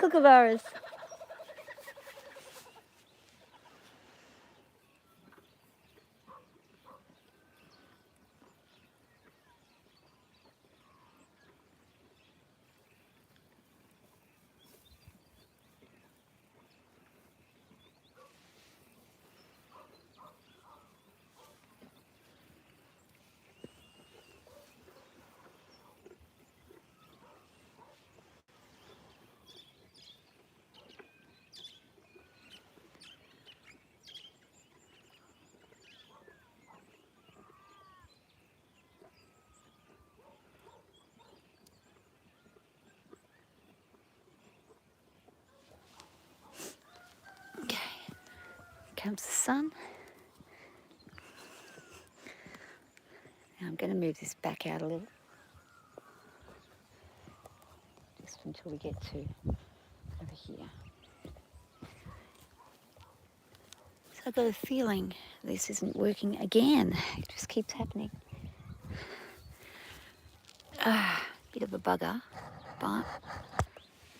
Kookaburras. Okay, comes the sun. Now I'm going to move this back out a little, just until we get to over here. So I've got a feeling this isn't working again. It just keeps happening. Bit of a bugger, but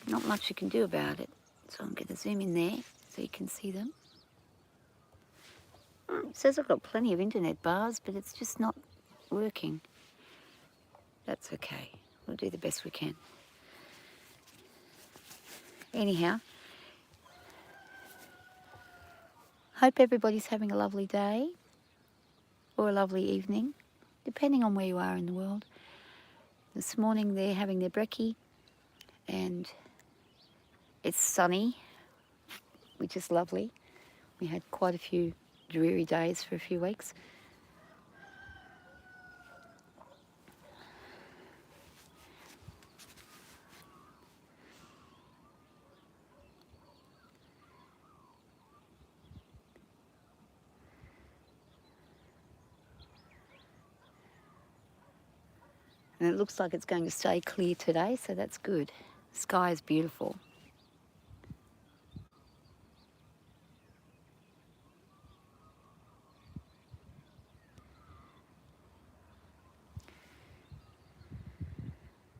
not much you can do about it. So I'm going to zoom in there so you can see them. It says I've got plenty of internet bars, but it's just not working. That's okay. We'll do the best we can. Anyhow, hope everybody's having a lovely day or a lovely evening, depending on where you are in the world. This morning they're having their brekkie and it's sunny, which is lovely. We had quite a few dreary days for a few weeks. And it looks like it's going to stay clear today, so that's good. The sky is beautiful.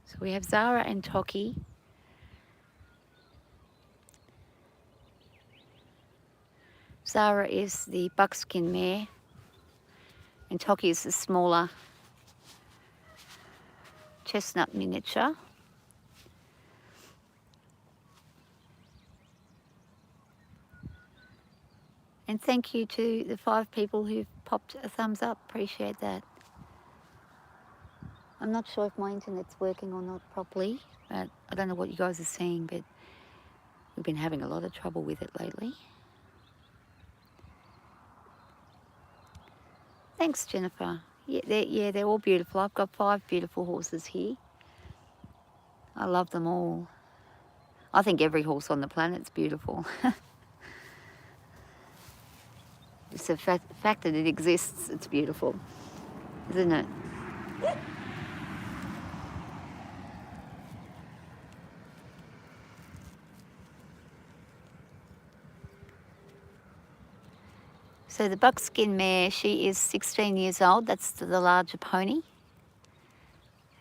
So we have Zara and Toki. Zara is the buckskin mare and Toki is the smaller chestnut miniature. And thank you to the 5 people who've popped a thumbs up. Appreciate that. I'm not sure if my internet's working or not properly, but I don't know what you guys are seeing, but we've been having a lot of trouble with it lately. Thanks, Jennifer. Yeah, they're all beautiful. I've got 5 beautiful horses here. I love them all. I think every horse on the planet's beautiful. It's the fact that it exists, it's beautiful, isn't it? So the buckskin mare, she is 16 years old. That's the larger pony.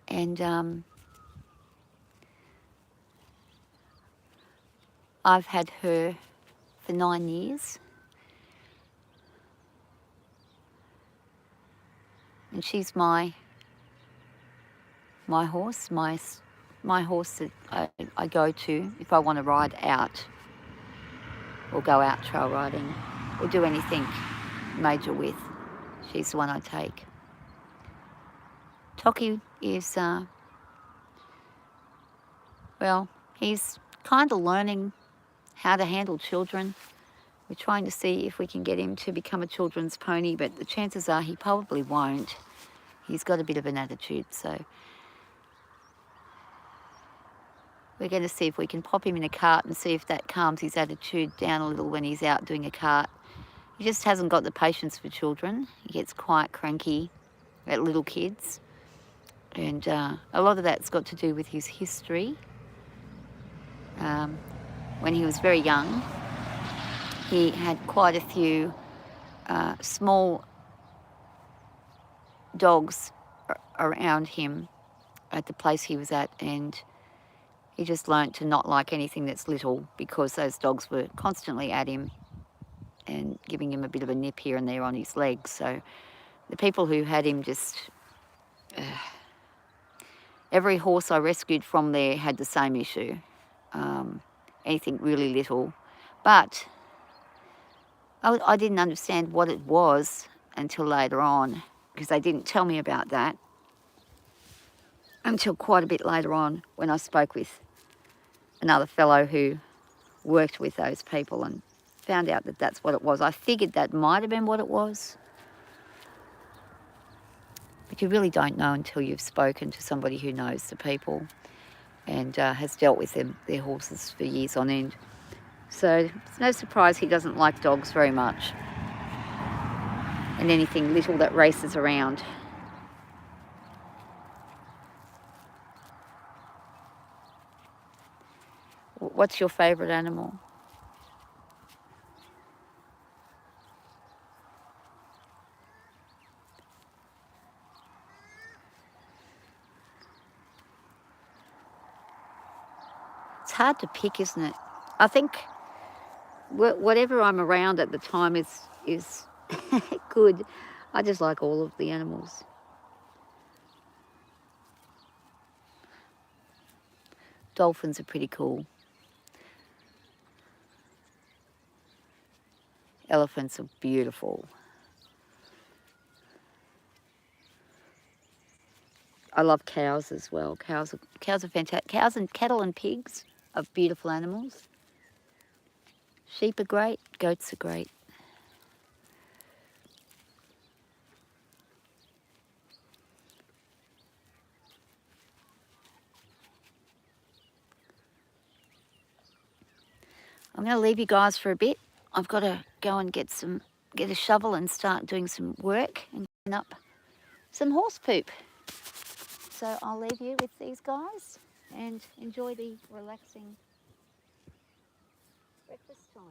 And I've had her for 9 years. And she's my horse, my horse that I go to if I want to ride out or go out trail riding or do anything major with. She's the one I take. Toki is, well, he's kind of learning how to handle children. We're trying to see if we can get him to become a children's pony, but the chances are he probably won't. He's got a bit of an attitude, so we're going to see if we can pop him in a cart and see if that calms his attitude down a little when he's out doing a cart. He just hasn't got the patience for children. He gets quite cranky at little kids. And a lot of that's got to do with his history. When he was very young, he had quite a few small dogs around him at the place he was at, and He just learnt to not like anything that's little because those dogs were constantly at him and giving him a bit of a nip here and there on his legs. So the people who had him just... every horse I rescued from there had the same issue. Anything really little. But I didn't understand what it was until later on, because they didn't tell me about that until quite a bit later on when I spoke with another fellow who worked with those people and found out that that's what it was. I figured that might have been what it was, but you really don't know until you've spoken to somebody who knows the people and has dealt with their horses for years on end. So it's no surprise he doesn't like dogs very much, and anything little that races around. What's your favourite animal? It's hard to pick, isn't it? I think whatever I'm around at the time is good. I just like all of the animals. Dolphins are pretty cool. Elephants are beautiful. I love cows as well. Cows are fantastic. Cows and cattle and pigs are beautiful animals. Sheep are great. Goats are great. I'm going to leave you guys for a bit. I've got to go and get a shovel and start doing some work and clean up some horse poop. So I'll leave you with these guys and enjoy the relaxing breakfast time.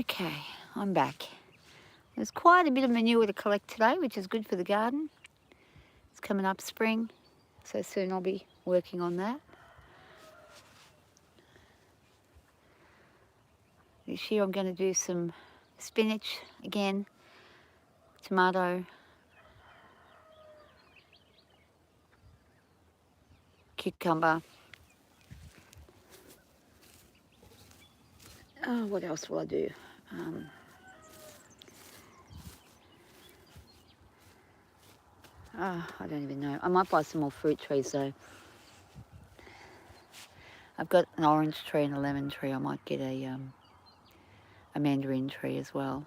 Okay, I'm back. There's quite a bit of manure to collect today, which is good for the garden. It's coming up spring, so soon I'll be working on that. This year I'm going to do some spinach again, tomato, cucumber. Oh, what else will I do? I don't even know. I might buy some more fruit trees though. I've got an orange tree and a lemon tree. I might get a mandarin tree as well.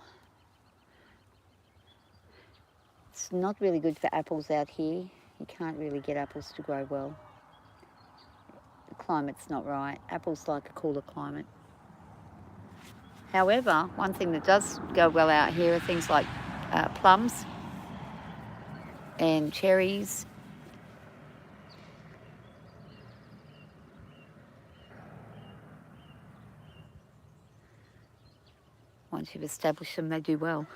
It's not really good for apples out here. You can't really get apples to grow well. The climate's not right. Apples like a cooler climate. However, one thing that does go well out here are things like plums and cherries. Once you've established them, they do well.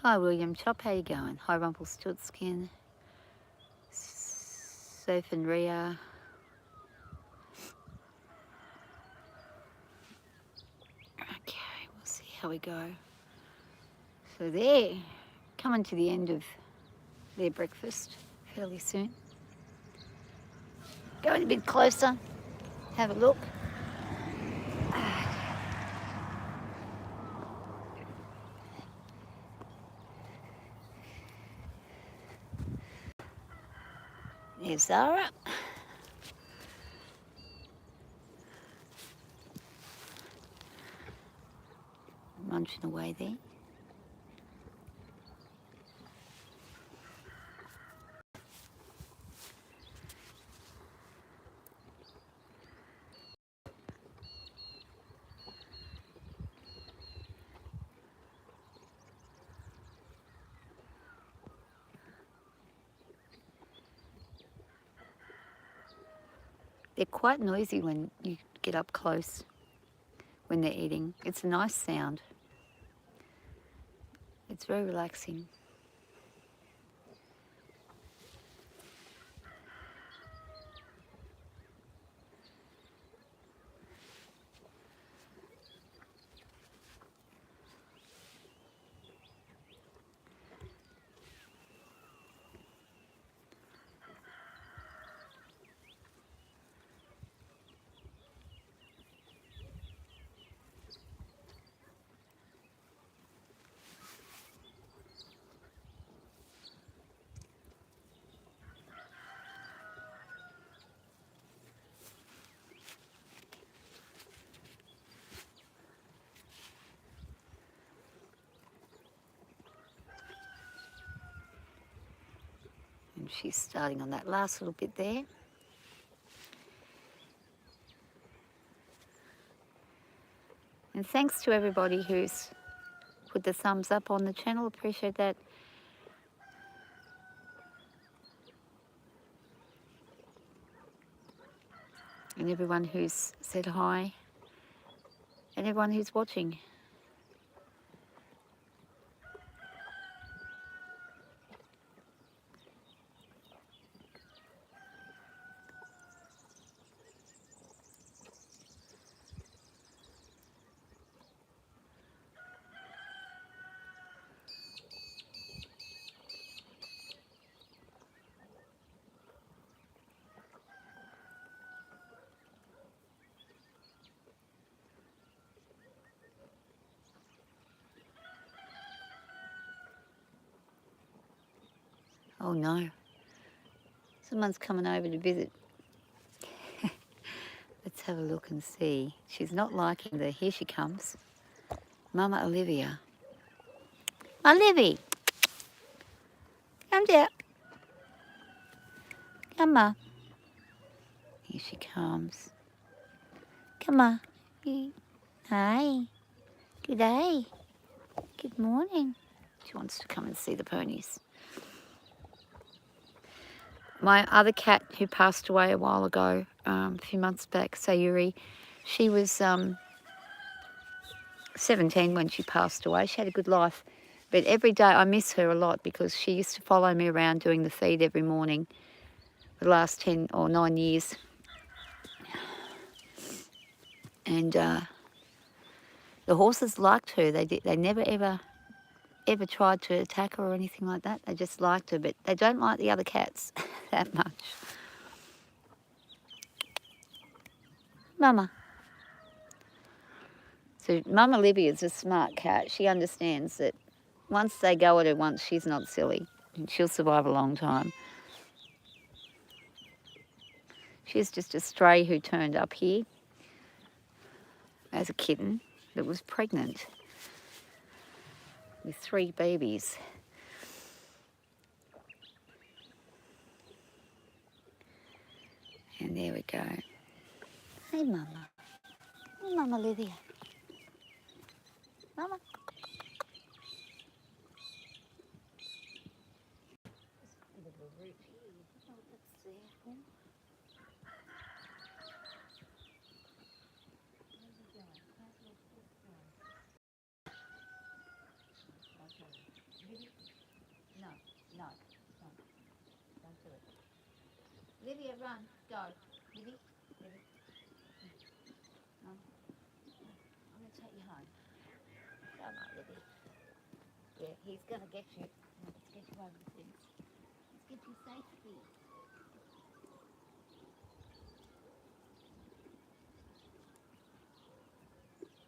Hi William Chop, how you going? Hi Rumpelstiltskin, Soph and Ria. Okay, we'll see how we go. So they're coming to the end of their breakfast fairly soon. Going a bit closer, have a look. There's Zara. Munching away there. They're quite noisy when you get up close when they're eating. It's a nice sound. It's very relaxing. And she's starting on that last little bit there. And thanks to everybody who's put the thumbs up on the channel. Appreciate that. And everyone who's said hi. And everyone who's watching. Oh no, someone's coming over to visit. Let's have a look and see. She's not liking the, here she comes. Mama Olivia. Olivia, come down. Come on. Here she comes. Come on. Hi. Good day. Good morning. She wants to come and see the ponies. my other cat who passed away a while ago, a few months back, Sayuri, she was 17 when she passed away. She had a good life. But every day I miss her a lot because she used to follow me around doing the feed every morning the last 10 or 9 years. And the horses liked her. They never ever tried to attack her or anything like that. They just liked her, but they don't like the other cats that much. Mama. So Mama Libby is a smart cat. She understands that once they go at her once, she's not silly. And she'll survive a long time. She's just a stray who turned up here as a kitten that was pregnant with 3 babies. And there we go. Hey, Mama. Hey, Mama Lydia. Mama. No, no, no, don't do it. Lydia, run, go. Libby, Libby. I'm going to take you home. Come on, Libby. Yeah, he's going to get you. Let's get you over the fence. Let's get you safely.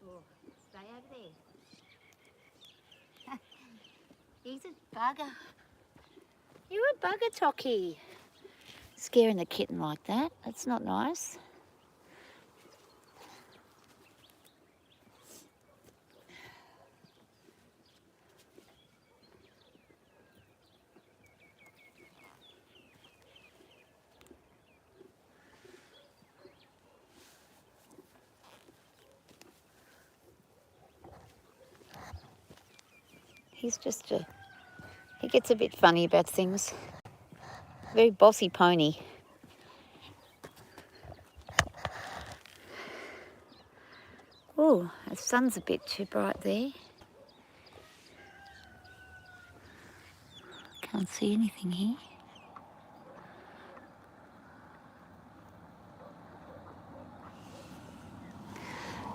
Oh, stay over there. He's a bugger. You're a bugger, Tocky. Scaring the kitten like that. That's not nice. He gets a bit funny about things. Very bossy pony. Oh, the sun's a bit too bright there. Can't see anything here.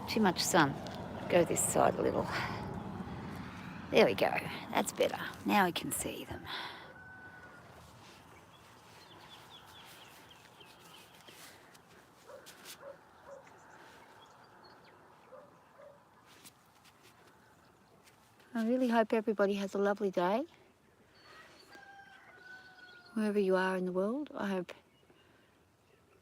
Too much sun. Go this side a little. There we go. That's better. Now we can see them. I really hope everybody has a lovely day. Wherever you are in the world, I hope,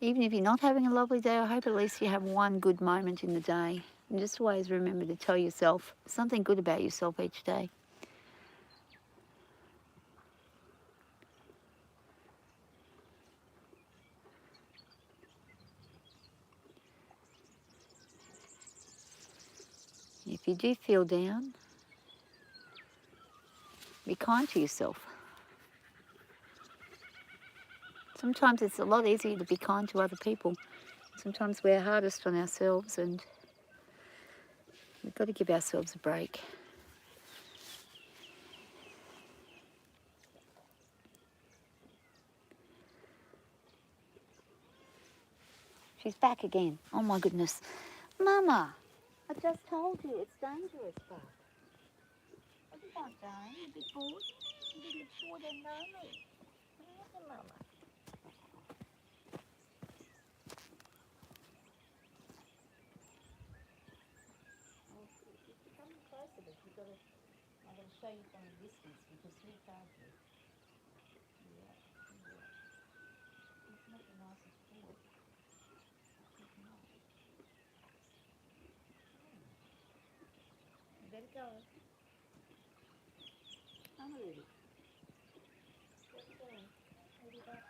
even if you're not having a lovely day, I hope at least you have one good moment in the day. And just always remember to tell yourself something good about yourself each day. If you do feel down, be kind to yourself. Sometimes it's a lot easier to be kind to other people. Sometimes we're hardest on ourselves and we've got to give ourselves a break. She's back again. Oh my goodness. Mama, I just told you it's dangerous, Buck. What you want, darling? You big bored? You didn't sure didn't know me. Where's the mama? Oh, you're coming closer, but you've got to, I'm going to show you from a distance because he'll guard you. Yeah, yeah. He's not the nicest boy. He's not. You better go. I'm ready. Better go. Ready back.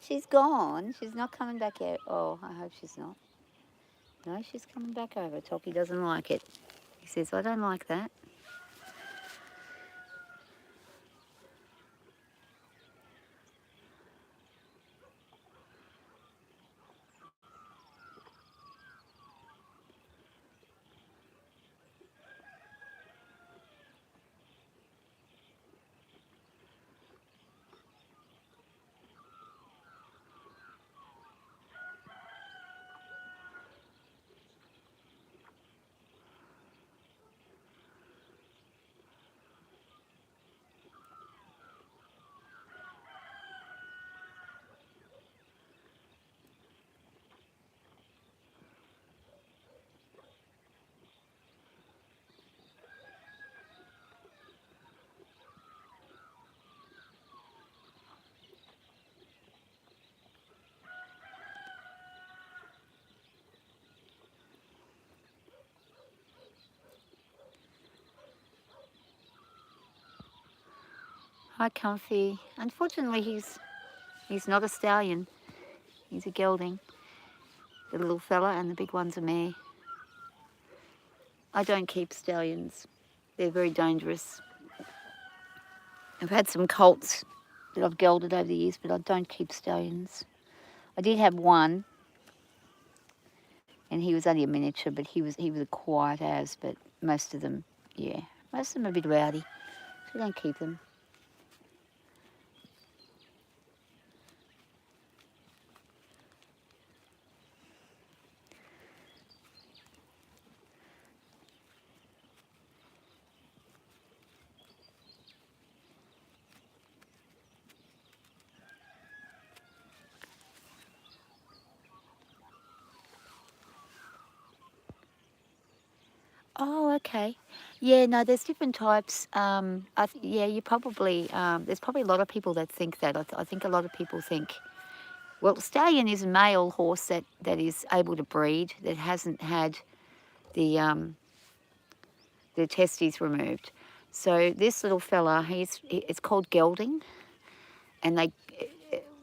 She's gone. She's not coming back yet. Oh, I hope she's not. No, she's coming back over. Toki doesn't like it. He says, I don't like that. Hi, Comfy. Unfortunately, he's not a stallion. He's a gelding. The little fella, and the big one's a mare. I don't keep stallions. They're very dangerous. I've had some colts that I've gelded over the years, but I don't keep stallions. I did have one, and he was only a miniature, but he was a quiet as. But most of them, yeah, most of them are a bit rowdy, so we don't keep them. Oh, okay. Yeah, no, there's different types. Yeah, you probably there's probably a lot of people that think that. I think a lot of people think, well, stallion is a male horse that is able to breed, that hasn't had the testes removed. So this little fella, it's called gelding, and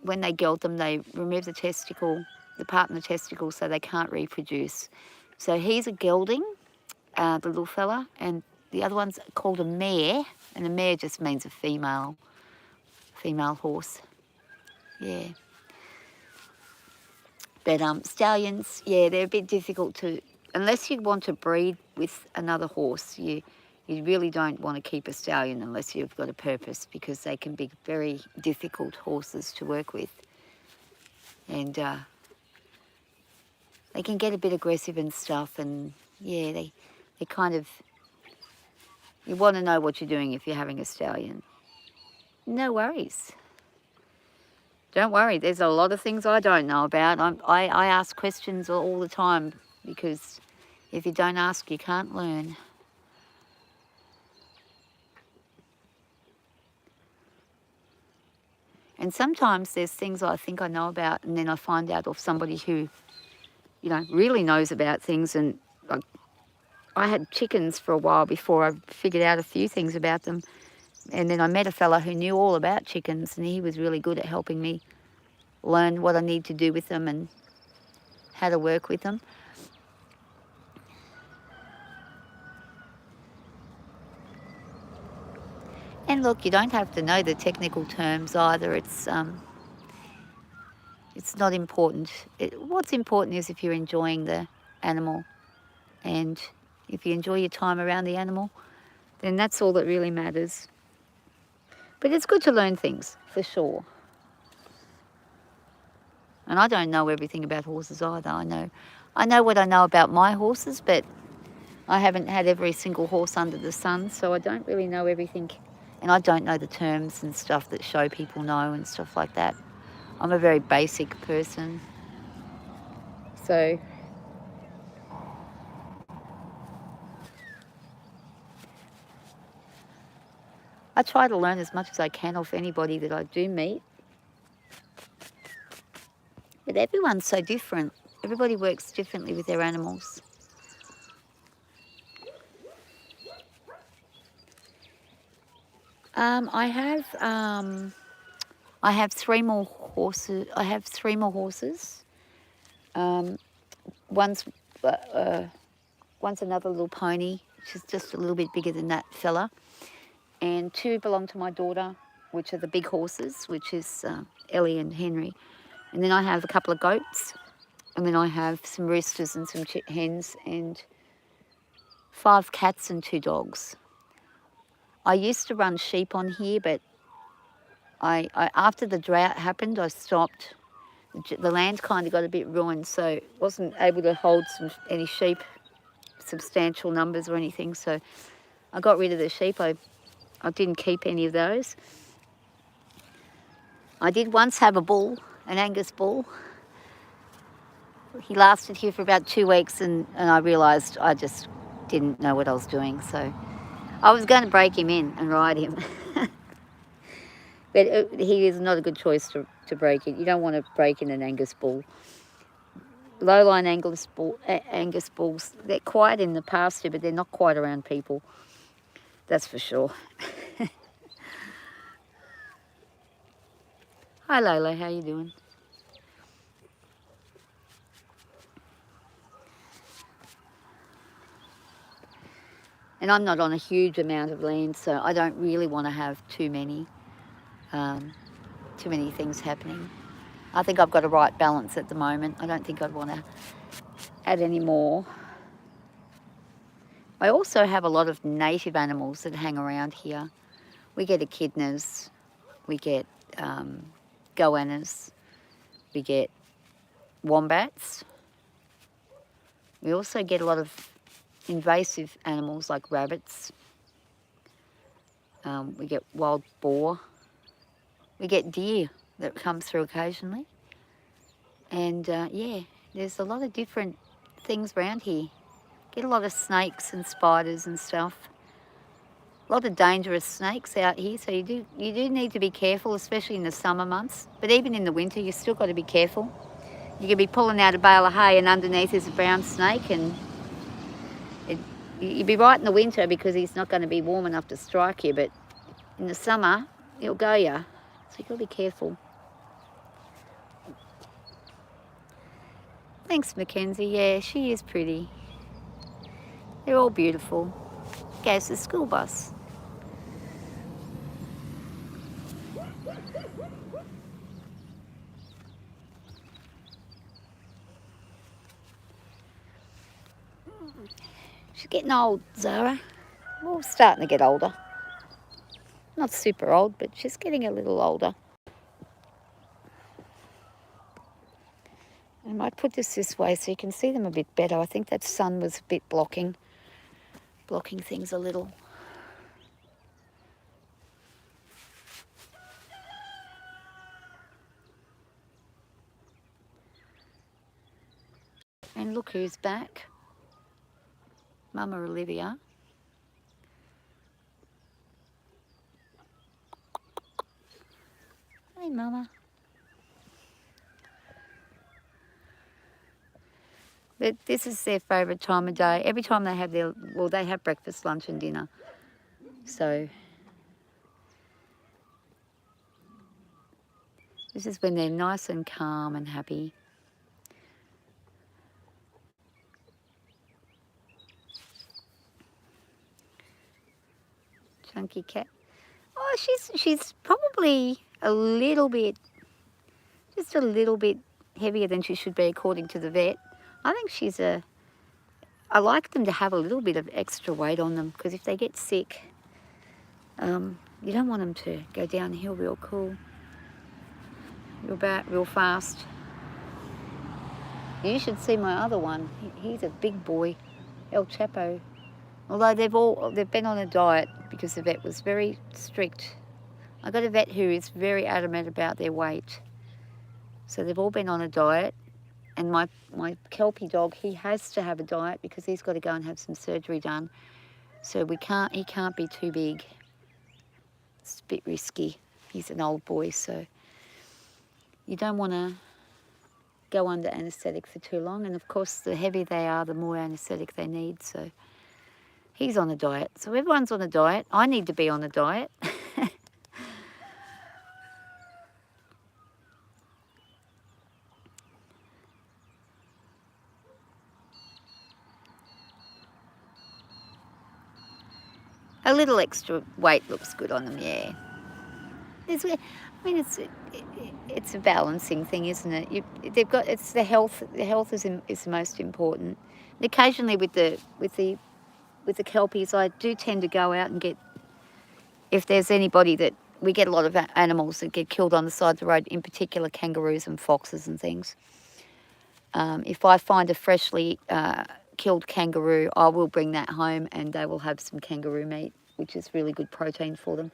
when they geld them, they remove the part in the testicle, so they can't reproduce. So he's a gelding, the little fella, and the other one's called a mare, and a mare just means a female horse. Yeah. But stallions, yeah, they're a bit difficult to, unless you want to breed with another horse, you really don't want to keep a stallion unless you've got a purpose, because they can be very difficult horses to work with. And they can get a bit aggressive and stuff, and yeah, they kind of, you want to know what you're doing if you're having a stallion. No worries. Don't worry, there's a lot of things I don't know about. I ask questions all the time, because if you don't ask, you can't learn. And sometimes there's things I think I know about, and then I find out of somebody who, really knows about things. And like, I had chickens for a while before I figured out a few things about them. And then I met a fella who knew all about chickens, and he was really good at helping me learn what I need to do with them and how to work with them. And look, you don't have to know the technical terms either. It's not important. What's important is if you're enjoying the animal, and if you enjoy your time around the animal, then that's all that really matters. But it's good to learn things, for sure. And I don't know everything about horses either. I know what I know about my horses, but I haven't had every single horse under the sun, so I don't really know everything. And I don't know the terms and stuff that show people know and stuff like that. I'm a very basic person. So I try to learn as much as I can off anybody that I do meet. But everyone's so different. Everybody works differently with their animals. I have I have 3 more horses. One's one's another little pony. She's just a little bit bigger than that fella. And 2 belong to my daughter, which are the big horses, which is Ellie and Henry. And then I have a couple of goats. And then I have some roosters and some hens and 5 cats and 2 dogs. I used to run sheep on here, but I after the drought happened, I stopped. The land kind of got a bit ruined, so wasn't able to hold any sheep, substantial numbers or anything. So I got rid of the sheep. I didn't keep any of those. I did once have a bull, an Angus bull. He lasted here for about 2 weeks, and I realised I just didn't know what I was doing. So I was going to break him in and ride him. But he is not a good choice to break it. You don't want to break in an Angus bull. Low-line Angus bulls, they're quiet in the pasture, but they're not quiet around people. That's for sure. Hi Lola, how you doing? And I'm not on a huge amount of land, so I don't really want to have too many things happening. I think I've got a right balance at the moment. I don't think I'd want to add any more. I also have a lot of native animals that hang around here. We get echidnas, we get goannas, we get wombats. We also get a lot of invasive animals like rabbits. We get wild boar. We get deer that come through occasionally. And yeah, there's a lot of different things around here. Get a lot of snakes and spiders and stuff. A lot of dangerous snakes out here, so you do need to be careful, especially in the summer months. But even in the winter, you still got to be careful. You could be pulling out a bale of hay and underneath is a brown snake, and you'd be right in the winter because he's not going to be warm enough to strike you, but in the summer, he'll go you. So you've got to be careful. Thanks, Mackenzie. Yeah, she is pretty. They're all beautiful. Goes the school bus. She's getting old, Zara. We're starting to get older. Not super old, but she's getting a little older. I might put this way so you can see them a bit better. I think that sun was a bit blocking things a little. And look who's back. Mama Olivia. Hey, Mama. But this is their favourite time of day. Every time they have they have breakfast, lunch and dinner. So this is when they're nice and calm and happy. Chunky cat. Oh, she's probably just a little bit heavier than she should be according to the vet. I think I like them to have a little bit of extra weight on them, because if they get sick, you don't want them to go downhill real fast. You should see my other one. He's a big boy, El Chapo. Although they've been on a diet because the vet was very strict. I got a vet who is very adamant about their weight. So they've all been on a diet. And my Kelpie dog, he has to have a diet because he's got to go and have some surgery done. So he can't be too big. It's a bit risky. He's an old boy, so you don't want to go under anaesthetic for too long. And of course, the heavier they are, the more anaesthetic they need. So he's on a diet. So everyone's on a diet. I need to be on a diet. A little extra weight looks good on them, yeah. I mean, it's a balancing thing, isn't it? They've got, it's the health. The health is the most important. And occasionally with the kelpies, I do tend to go out and get, if there's anybody that, we get a lot of animals that get killed on the side of the road, in particular kangaroos and foxes and things. If I find a freshly killed kangaroo, I will bring that home and they will have some kangaroo meat, which is really good protein for them.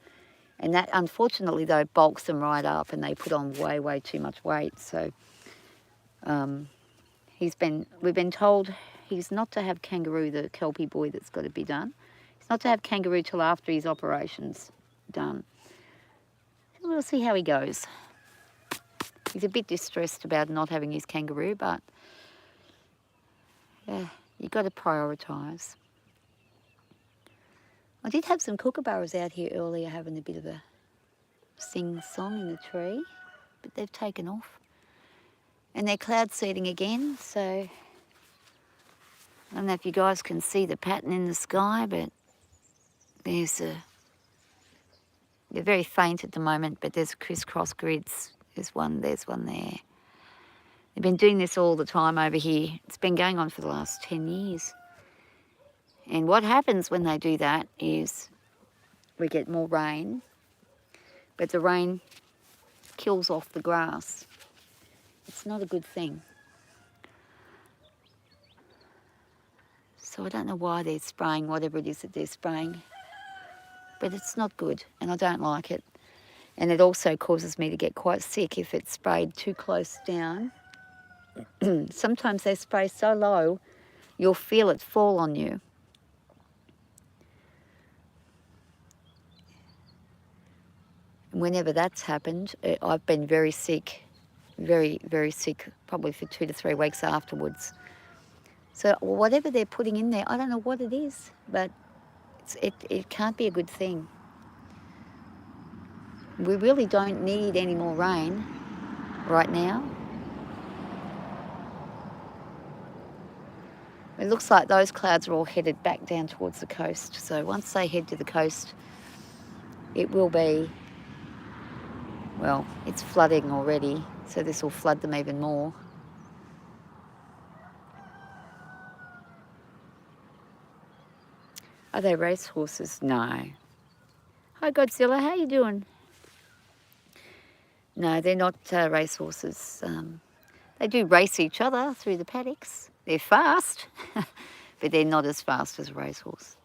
And that, unfortunately, though, bulks them right up and they put on way, way too much weight. So we've been told he's not to have kangaroo, the kelpie boy that's got to be done. He's not to have kangaroo till after his operation's done. We'll see how he goes. He's a bit distressed about not having his kangaroo, but yeah, you've got to prioritise. I did have some kookaburras out here earlier having a bit of a sing-song in the tree, but they've taken off. And they're cloud seeding again, so I don't know if you guys can see the pattern in the sky, but they're very faint at the moment, but there's crisscross grids. There's one there. They've been doing this all the time over here. It's been going on for the last 10 years. And what happens when they do that is we get more rain, but the rain kills off the grass. It's not a good thing. So I don't know why they're spraying whatever it is that they're spraying, but it's not good and I don't like it. And it also causes me to get quite sick if it's sprayed too close down. Sometimes they spray so low, you'll feel it fall on you. Whenever that's happened, I've been very sick, very, very sick, probably for 2 to 3 weeks afterwards. So whatever they're putting in there, I don't know what it is, but it can't be a good thing. We really don't need any more rain right now. It looks like those clouds are all headed back down towards the coast. So once they head to the coast, it will be, well, it's flooding already, so this will flood them even more. Are they racehorses? No. Hi Godzilla, how you doing? No, they're not racehorses. They do race each other through the paddocks. They're fast, but they're not as fast as a racehorse.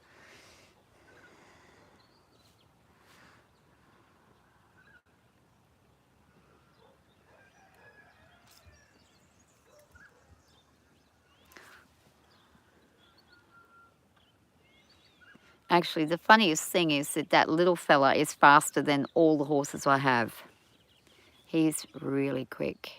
Actually, the funniest thing is that little fella is faster than all the horses I have. He's really quick.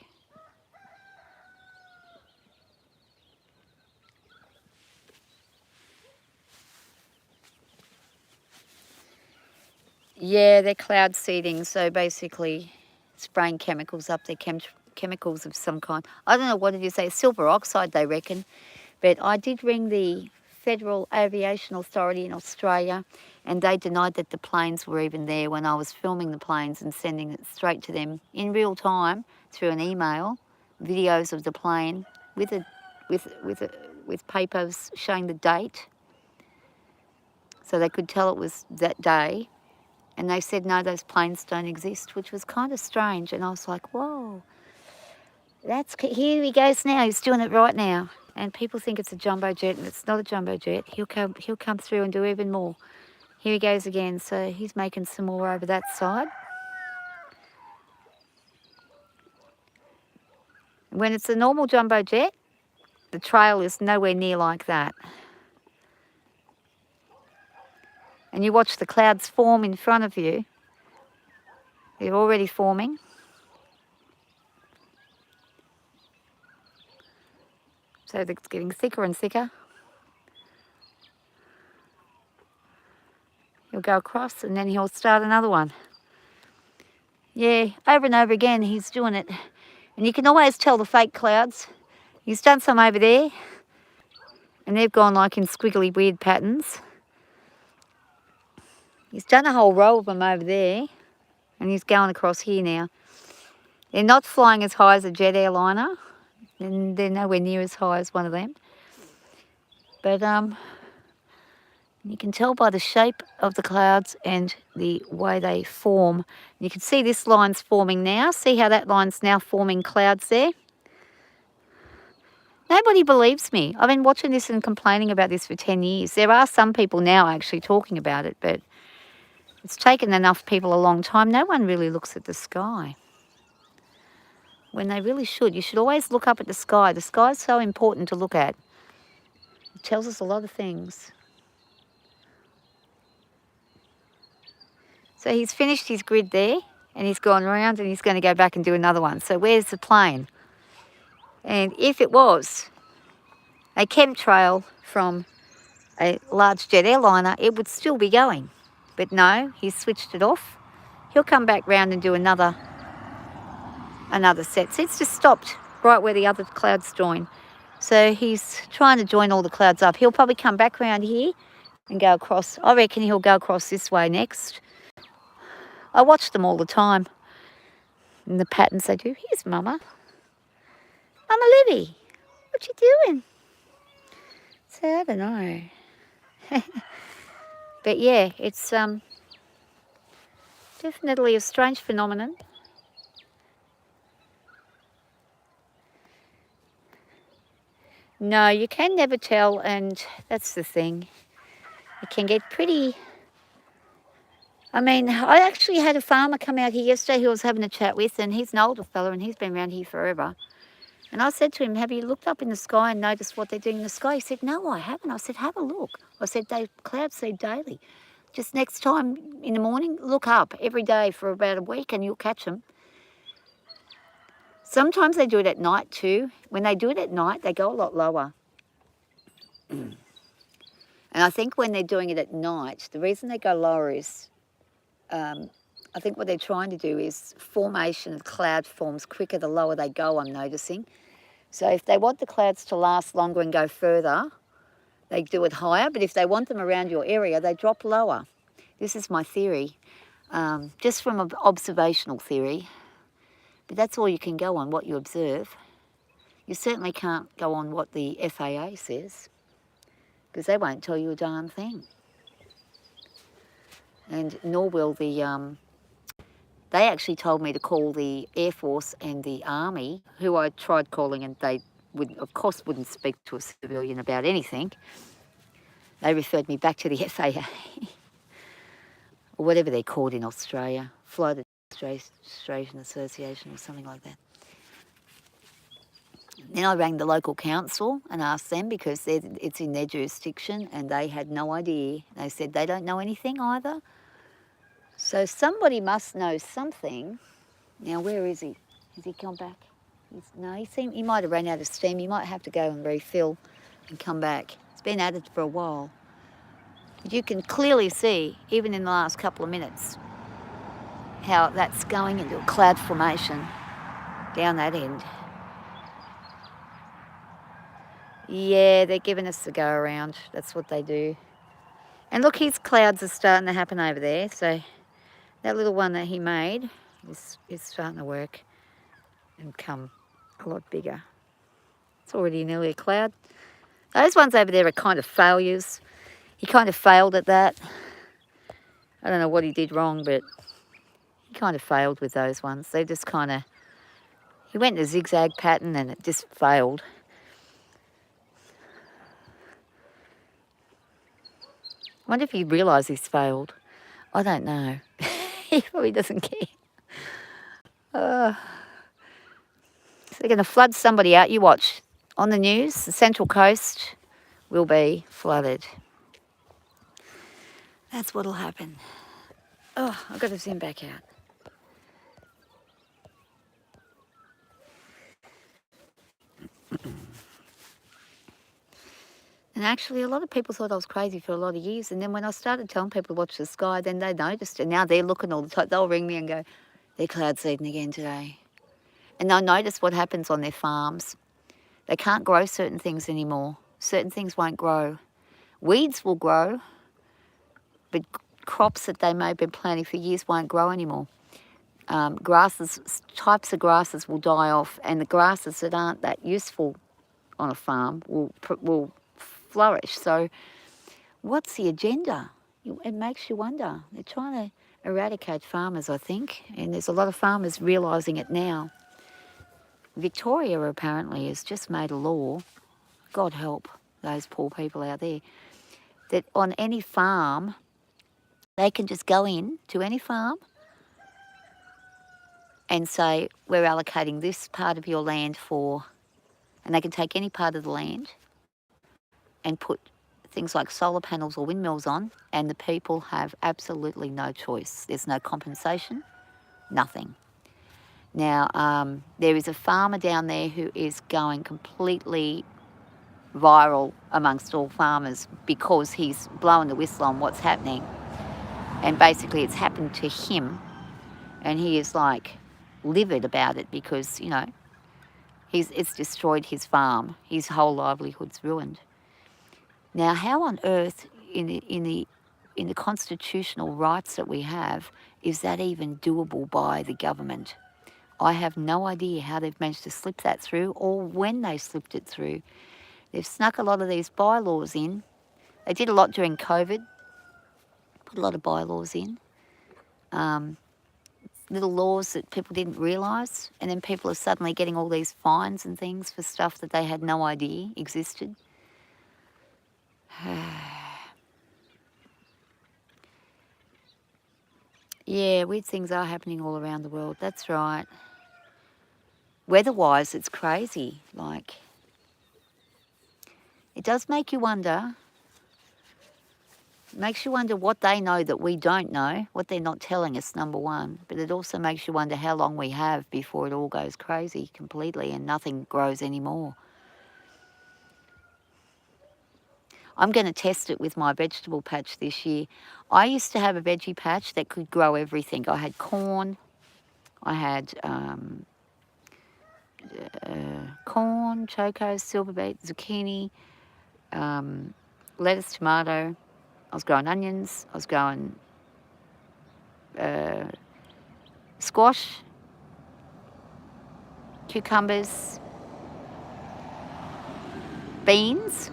Yeah, they're cloud seeding, so basically spraying chemicals up. They're chemicals of some kind. I don't know what it is. It's silver oxide, they reckon. But I did ring the Federal Aviation Authority in Australia, and they denied that the planes were even there when I was filming the planes and sending it straight to them in real time through an email, videos of the plane with papers showing the date, so they could tell it was that day. And they said, no, those planes don't exist, which was kind of strange. And I was like, whoa, here he goes now. He's doing it right now. And people think it's a jumbo jet, and it's not a jumbo jet. He'll come through and do even more. Here he goes again. So he's making some more over that side. When it's a normal jumbo jet, the trail is nowhere near like that. And you watch the clouds form in front of you. They're already forming. So it's getting thicker and thicker. He'll go across and then he'll start another one. Yeah, over and over again he's doing it. And you can always tell the fake clouds. He's done some over there. And they've gone like in squiggly weird patterns. He's done a whole row of them over there, and he's going across here now. They're not flying as high as a jet airliner, and they're nowhere near as high as one of them. But you can tell by the shape of the clouds and the way they form. You can see this line's forming now. See how that line's now forming clouds there? Nobody believes me. I've been watching this and complaining about this for 10 years. There are some people now actually talking about it, but it's taken enough people a long time. No one really looks at the sky when they really should. You should always look up at the sky. The sky is so important to look at. It tells us a lot of things. So he's finished his grid there, and he's gone around, and he's going to go back and do another one. So where's the plane? And if it was a chemtrail from a large jet airliner, it would still be going. But no, he's switched it off. He'll come back round and do another set. So it's just stopped right where the other clouds join. So he's trying to join all the clouds up. He'll probably come back around here and go across. I reckon he'll go across this way next. I watch them all the time. And the patterns they do. Here's Mama. Mama Libby, what you doing? So I don't know. But yeah, it's definitely a strange phenomenon. No, you can never tell, and that's the thing. It can get pretty... I mean, I actually had a farmer come out here yesterday who I was having a chat with, and he's an older fella and he's been around here forever. And I said to him, have you looked up in the sky and noticed what they're doing in the sky? He said, no, I haven't. I said, have a look. I said, they clouds see daily. Just next time in the morning, look up every day for about a week and you'll catch them. Sometimes they do it at night too. When they do it at night, they go a lot lower. And I think when they're doing it at night, the reason they go lower is, I think what they're trying to do is formation of cloud forms quicker the lower they go, I'm noticing. So if they want the clouds to last longer and go further, they do it higher. But if they want them around your area, they drop lower. This is my theory, just from an observational theory. But that's all you can go on, what you observe. You certainly can't go on what the FAA says, because they won't tell you a darn thing. And nor will the... They actually told me to call the Air Force and the Army, who I tried calling, and they would, of course, wouldn't speak to a civilian about anything. They referred me back to the FAA, or whatever they're called in Australia, Flight Administration Association or something like that. Then I rang the local council and asked them, because it's in their jurisdiction, and they had no idea. They said they don't know anything either. So somebody must know something. Now, where is he? Has he come back? He might have run out of steam. He might have to go and refill and come back. It's been at it for a while. But you can clearly see, even in the last couple of minutes, how that's going into a cloud formation down that end. Yeah, they're giving us the go around. That's what they do. And look, his clouds are starting to happen over there. So that little one that he made is starting to work and come a lot bigger. It's already nearly a cloud. Those ones over there are kind of failures. He kind of failed at that. I don't know what he did wrong, but he kind of failed with those ones. They just kind of... He went in a zigzag pattern and it just failed. I wonder if he realised he's failed. I don't know. He probably doesn't care. So they're going to flood somebody out. You watch. On the news, the Central Coast will be flooded. That's what'll happen. Oh, I've got to zoom back out. And actually, a lot of people thought I was crazy for a lot of years. And then when I started telling people to watch the sky, then they noticed it. Now they're looking all the time. They'll ring me and go, they're cloud seeding again today. And they'll notice what happens on their farms. They can't grow certain things anymore. Certain things won't grow. Weeds will grow, but crops that they may have been planting for years won't grow anymore. Grasses, types of grasses will die off, and the grasses that aren't that useful on a farm will flourish. So what's the agenda? It makes you wonder. They're trying to eradicate farmers, I think, and there's a lot of farmers realising it now. Victoria apparently has just made a law, God help those poor people out there, that on any farm, they can just go in to any farm and say, we're allocating this part of your land for, and they can take any part of the land and put things like solar panels or windmills on, and the people have absolutely no choice. There's no compensation, nothing. Now, there is a farmer down there who is going completely viral amongst all farmers because he's blowing the whistle on what's happening. And basically it's happened to him, and he is like livid about it because, you know, it's destroyed his farm. His whole livelihood's ruined. Now, how on earth in the constitutional rights that we have is that even doable by the government? I have no idea how they've managed to slip that through or when they slipped it through. They've snuck a lot of these bylaws in. They did a lot during COVID, put a lot of bylaws in. Little laws that people didn't realise, and then people are suddenly getting all these fines and things for stuff that they had no idea existed. Yeah, weird things are happening all around the world, that's right. Weather-wise, it's crazy. Like, it does make you wonder. It makes you wonder what they know that we don't know, what they're not telling us, number one. But it also makes you wonder how long we have before it all goes crazy completely and nothing grows anymore. I'm going to test it with my vegetable patch this year. I used to have a veggie patch that could grow everything. I had corn, I had corn, chocos, silver beet, zucchini, lettuce, tomato. I was growing onions. I was growing squash, cucumbers, beans,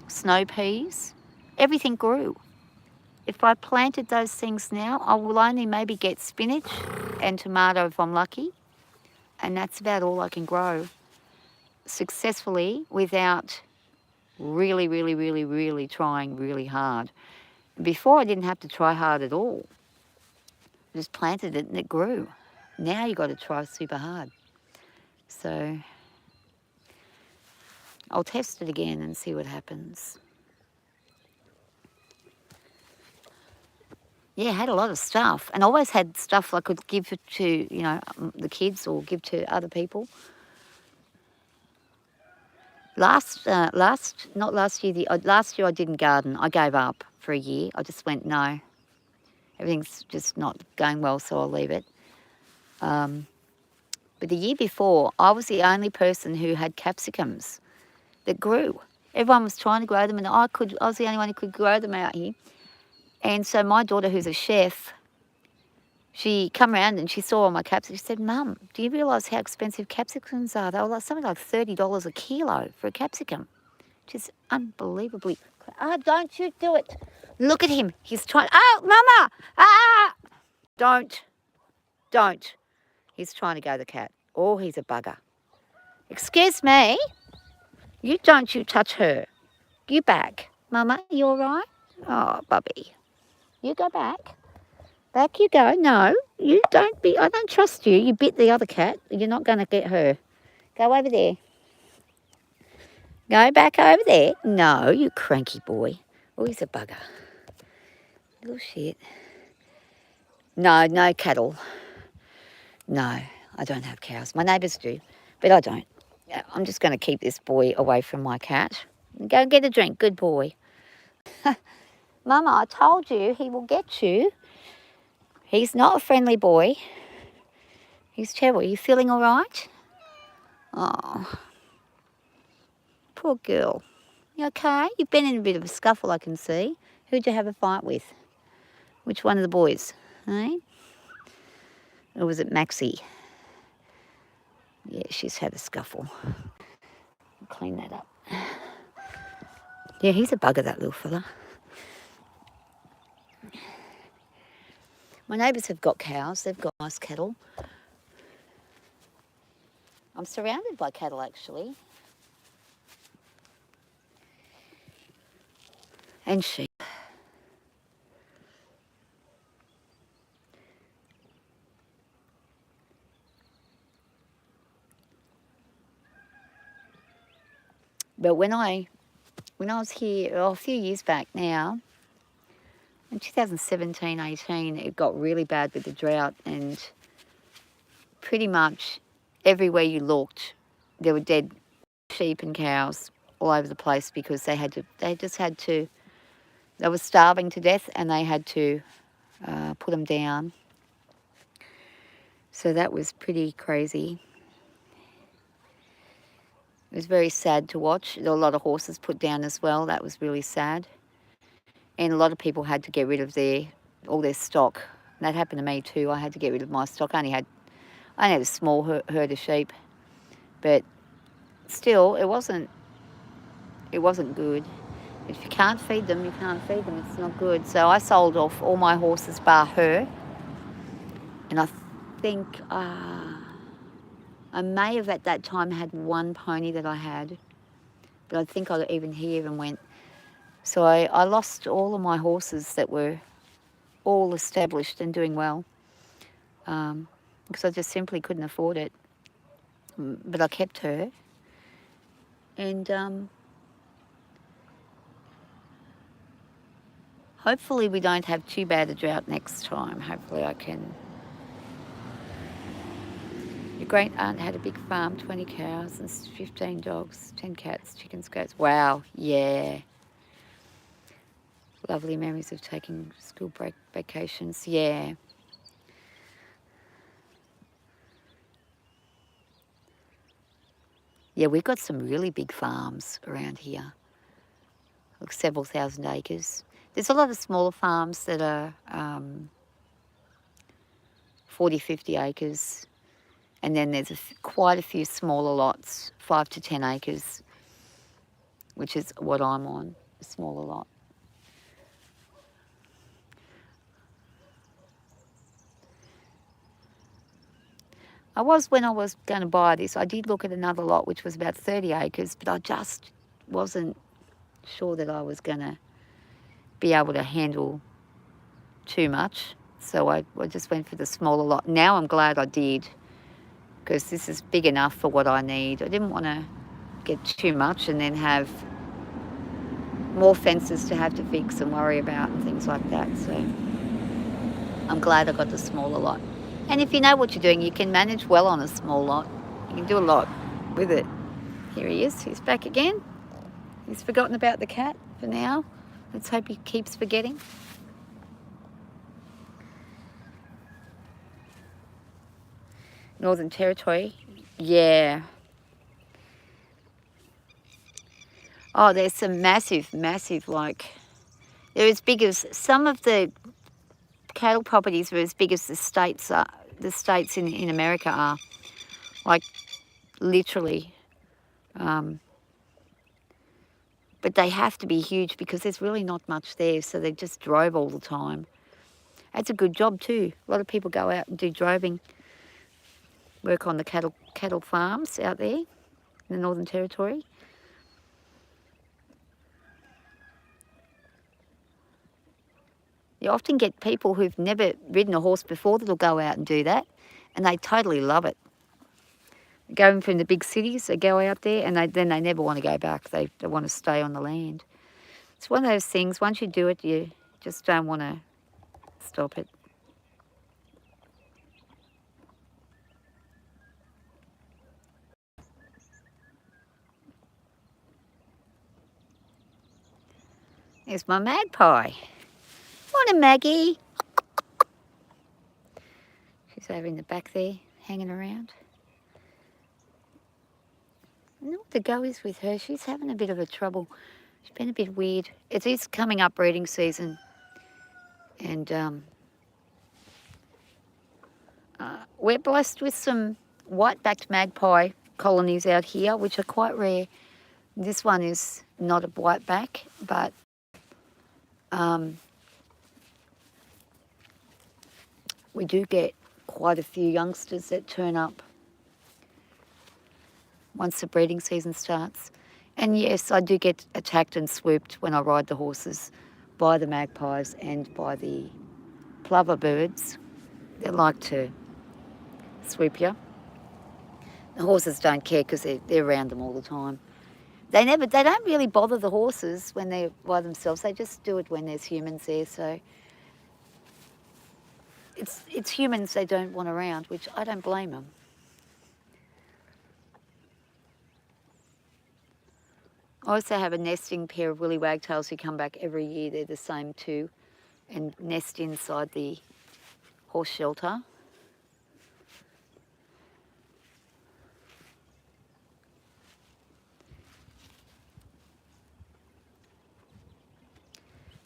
snow peas. Everything grew. If I planted those things now, I will only maybe get spinach and tomato if I'm lucky. And that's about all I can grow successfully without really trying really hard. Before I didn't have to try hard at all. I just planted it and it grew. Now you've got to try super hard. So I'll test it again and see what happens. Yeah, I had a lot of stuff, and I always had stuff I could give to, you know, the kids or give to other people. Last year I didn't garden. I gave up for a year. I just went, no, everything's just not going well, so I'll leave it. But the year before, I was the only person who had capsicums that grew. Everyone was trying to grow them, and I was the only one who could grow them out here. And so my daughter, who's a chef, she come around and she saw all my capsicums. She said, Mum, do you realise how expensive capsicums are? They were like something like $30 a kilo for a capsicum, which is unbelievably. Ah, don't you do it. Look at him. He's trying. Oh, Mama! Ah! Don't. He's trying to go the cat. Oh, he's a bugger. Excuse me. You touch her. You back. Mama, you all right? Oh, Bubby. You go back. Back you go. No, you don't be. I don't trust you. You bit the other cat. You're not going to get her. Go over there. Go back over there. No, you cranky boy. Oh, he's a bugger. Little shit. No cattle. No, I don't have cows. My neighbours do, but I don't. I'm just going to keep this boy away from my cat. Go and get a drink. Good boy. Mama, I told you he will get you. He's not a friendly boy. He's terrible. Are you feeling all right? Oh, poor girl. You okay? You've been in a bit of a scuffle, I can see. Who'd you have a fight with? Which one of the boys? Eh? Or was it Maxie? Yeah, she's had a scuffle. Clean that up. Yeah, he's a bugger, that little fella. My neighbours have got cows. They've got nice cattle. I'm surrounded by cattle, actually. And sheep. But when I was here, a few years back now, in 2017, 18, it got really bad with the drought, and pretty much everywhere you looked, there were dead sheep and cows all over the place because they were starving to death, and they had to put them down. So that was pretty crazy. It was very sad to watch. There were a lot of horses put down as well. That was really sad. And a lot of people had to get rid of all their stock. That happened to me too. I had to get rid of my stock. I only had a small herd of sheep, but still, it wasn't good. If you can't feed them, you can't feed them. It's not good. So I sold off all my horses bar her, and I think I may have at that time had one pony that I had, but I think he even went. So I lost all of my horses that were all established and doing well, because I just simply couldn't afford it. But I kept her, and hopefully we don't have too bad a drought next time. Hopefully I can. Your great aunt had a big farm, 20 cows and 15 dogs, 10 cats, chickens, goats. Wow, yeah. Lovely memories of taking school break vacations, yeah. Yeah, we've got some really big farms around here, like several thousand acres. There's a lot of smaller farms that are 40, 50 acres. And then there's quite a few smaller lots, 5 to 10 acres, which is what I'm on, a smaller lot. When I was going to buy this, I did look at another lot, which was about 30 acres, but I just wasn't sure that I was going to be able to handle too much. So I just went for the smaller lot. Now I'm glad I did, because this is big enough for what I need. I didn't want to get too much and then have more fences to have to fix and worry about and things like that. So I'm glad I got the smaller lot. And if you know what you're doing, you can manage well on a small lot. You can do a lot with it. Here he is. He's back again. He's forgotten about the cat for now. Let's hope he keeps forgetting. Northern Territory. Yeah. Oh, there's some massive, like, they're as big as, some of the cattle properties are as big as the states in America are. Like, literally. But they have to be huge because there's really not much there, so they just drove all the time. That's a good job too. A lot of people go out and do droving, work on the cattle farms out there in the Northern Territory. You often get people who've never ridden a horse before that'll go out and do that, and they totally love it. Going from the big cities, they go out there, and then they never want to go back. They want to stay on the land. It's one of those things, once you do it, you just don't want to stop it. There's my magpie. Morning, Maggie. She's over in the back there, hanging around. I don't know what the go is with her. She's having a bit of a trouble It's been a bit weird. It is coming up breeding season, and we're blessed with some white-backed magpie colonies out here, which are quite rare. This one is not a white-back, but we do get quite a few youngsters that turn up once the breeding season starts. And yes, I do get attacked and swooped when I ride the horses by the magpies and by the plover birds. They like to swoop you. The horses don't care because they're around them all the time. They don't really bother the horses when they're by themselves. They just do it when there's humans there. So it's humans they don't want around, which I don't blame them. I also have a nesting pair of willy wagtails who come back every year. They're the same two, and nest inside the horse shelter.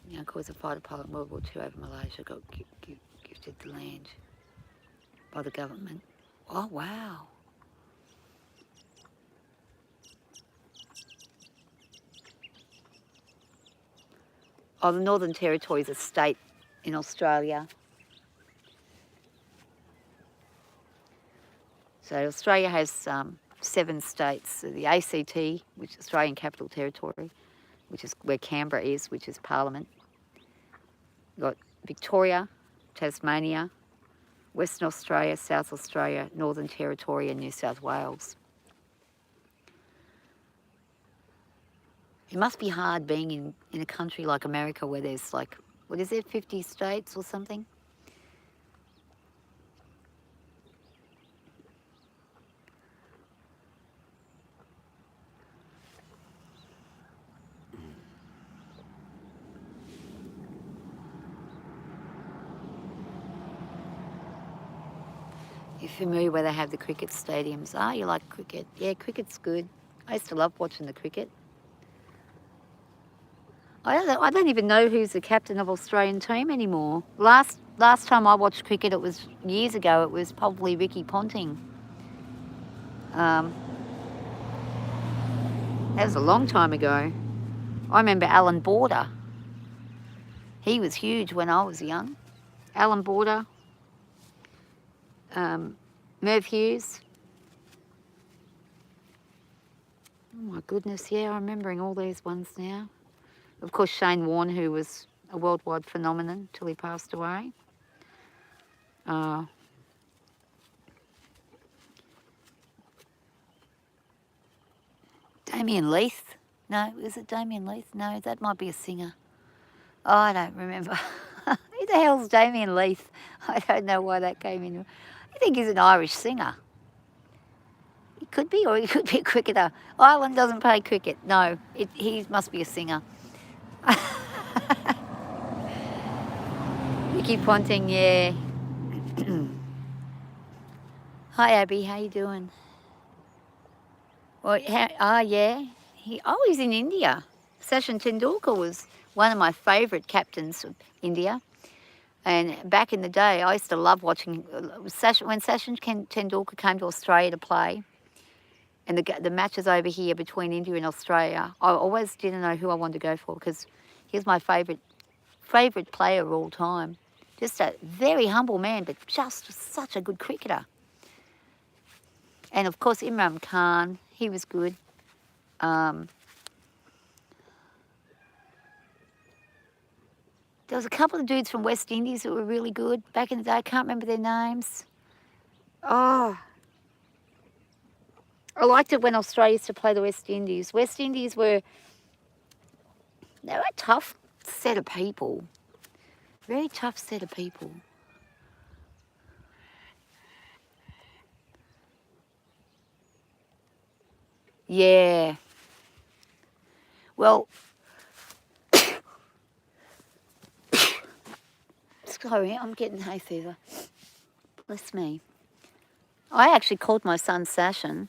My uncle was a fighter pilot in World War II over Malaysia, got gifted the land by the government. Oh, wow. Oh, the Northern Territory is a state in Australia. So Australia has 7 states. The ACT, which is Australian Capital Territory, which is where Canberra is, which is Parliament. You've got Victoria, Tasmania, Western Australia, South Australia, Northern Territory and New South Wales. It must be hard being in a country like America where there's like, what is it, 50 states or something? You're familiar where they have the cricket stadiums? Ah, you like cricket? Yeah, cricket's good. I used to love watching the cricket. I don't even know who's the captain of Australian team anymore. Last time I watched cricket, it was years ago. It was probably Ricky Ponting. That was a long time ago. I remember Alan Border. He was huge when I was young. Alan Border, Merv Hughes. Oh my goodness, yeah, I'm remembering all these ones now. Of course, Shane Warne, who was a worldwide phenomenon till he passed away. Damien Leith. No, is it Damien Leith? No, that might be a singer. Oh, I don't remember. Who the hell's Damien Leith? I don't know why that came in. I think he's an Irish singer. He could be, or he could be a cricketer. Ireland doesn't play cricket. No, he must be a singer. Ricky Ponting, yeah. Hi, Abby. How you doing? Well, yeah. He's in India. Sachin Tendulkar was one of my favourite captains of India. And back in the day, I used to love watching when Sachin Tendulkar came to Australia to play, and the matches over here between India and Australia, I always didn't know who I wanted to go for because he was my favourite player of all time. Just a very humble man, but just such a good cricketer. And of course, Imran Khan, he was good. There was a couple of dudes from West Indies that were really good back in the day. I can't remember their names. Oh, I liked it when Australia used to play the West Indies. West Indies they were a tough set of people. Very tough set of people. Yeah. Well, sorry, I'm getting hay fever. Bless me. I actually called my son Sachin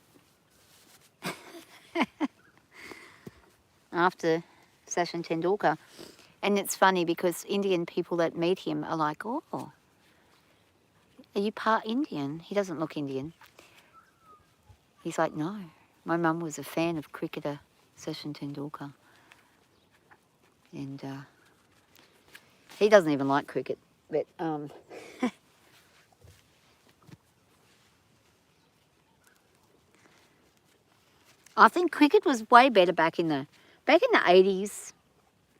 after Sachin Tendulkar. And it's funny because Indian people that meet him are like, oh, are you part Indian? He doesn't look Indian. He's like, no. My mum was a fan of cricketer Sachin Tendulkar. And he doesn't even like cricket. But I think cricket was way better back in the 80s,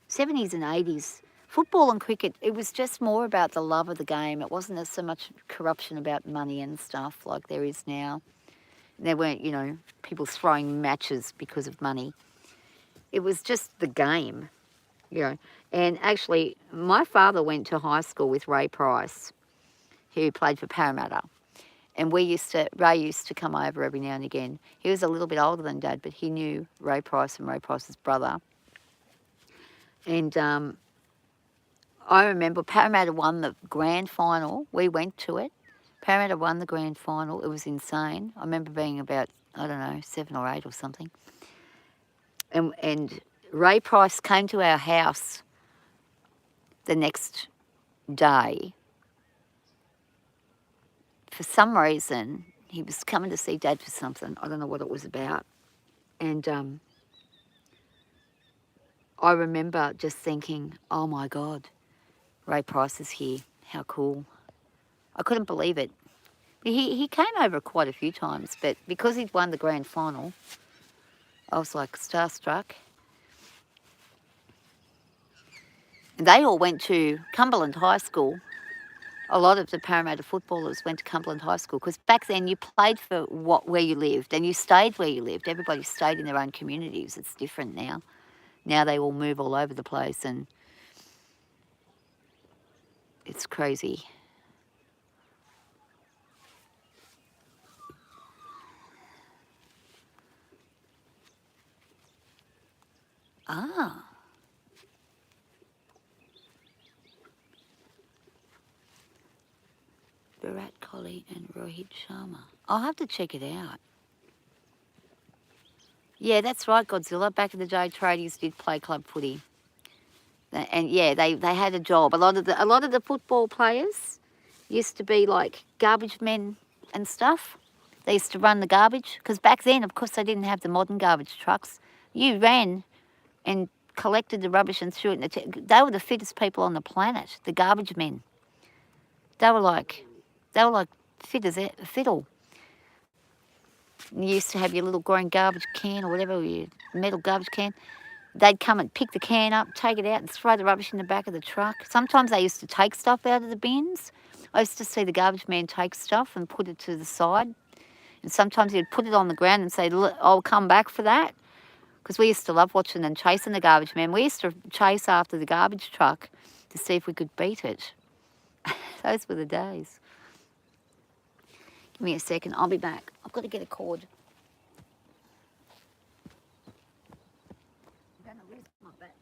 70s and 80s. Football and cricket, it was just more about the love of the game. It wasn't so much corruption about money and stuff like there is now. There weren't, people throwing matches because of money. It was just the game. And actually, my father went to high school with Ray Price, who played for Parramatta. And Ray used to come over every now and again. He was a little bit older than Dad, but he knew Ray Price and Ray Price's brother. And I remember Parramatta won the grand final. We went to it. Parramatta won the grand final. It was insane. I remember being about, 7 or 8 or something. And Ray Price came to our house the next day. For some reason, he was coming to see Dad for something. I don't know what it was about. And I remember just thinking, oh my God, Ray Price is here. How cool. I couldn't believe it. He came over quite a few times, but because he'd won the grand final, I was like starstruck. And they all went to Cumberland High School. A lot of the Parramatta footballers went to Cumberland High School because back then you played for where you lived and you stayed where you lived. Everybody stayed in their own communities. It's different now. Now they all move all over the place and it's crazy. Ah. Virat Kohli and Rohit Sharma. I'll have to check it out. Yeah, that's right, Godzilla. Back in the day, tradies did play club footy. And yeah, they had a job. A lot of the football players used to be like garbage men and stuff. They used to run the garbage because back then, of course, they didn't have the modern garbage trucks. You ran and collected the rubbish and threw it in they were the fittest people on the planet. The garbage men. They were like fit as a fiddle. You used to have your little green garbage can or whatever, your metal garbage can. They'd come and pick the can up, take it out and throw the rubbish in the back of the truck. Sometimes they used to take stuff out of the bins. I used to see the garbage man take stuff and put it to the side. And sometimes he'd put it on the ground and say, look, I'll come back for that. Because we used to love watching and chasing the garbage man. We used to chase after the garbage truck to see if we could beat it. Those were the days. Give me a second, I'll be back. I've got to get a cord. I'm going to lose my battery.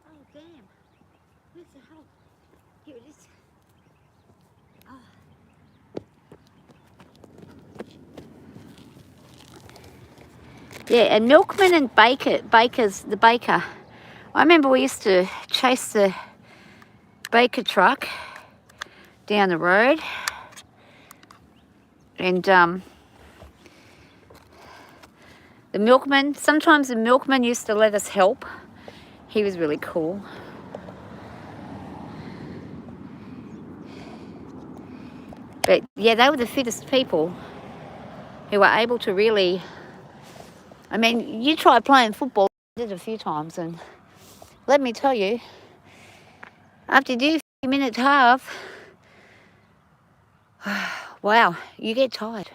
Oh, damn. Where's the hole? Here it is. Oh. Yeah, and milkman and the baker. I remember we used to chase the baker truck down the road, and sometimes the milkman used to let us help. He was really cool. But yeah, they were the fittest people who were able to really, I mean, you try playing football, I did it a few times, and let me tell you, after you do a few minutes half, wow, you get tired.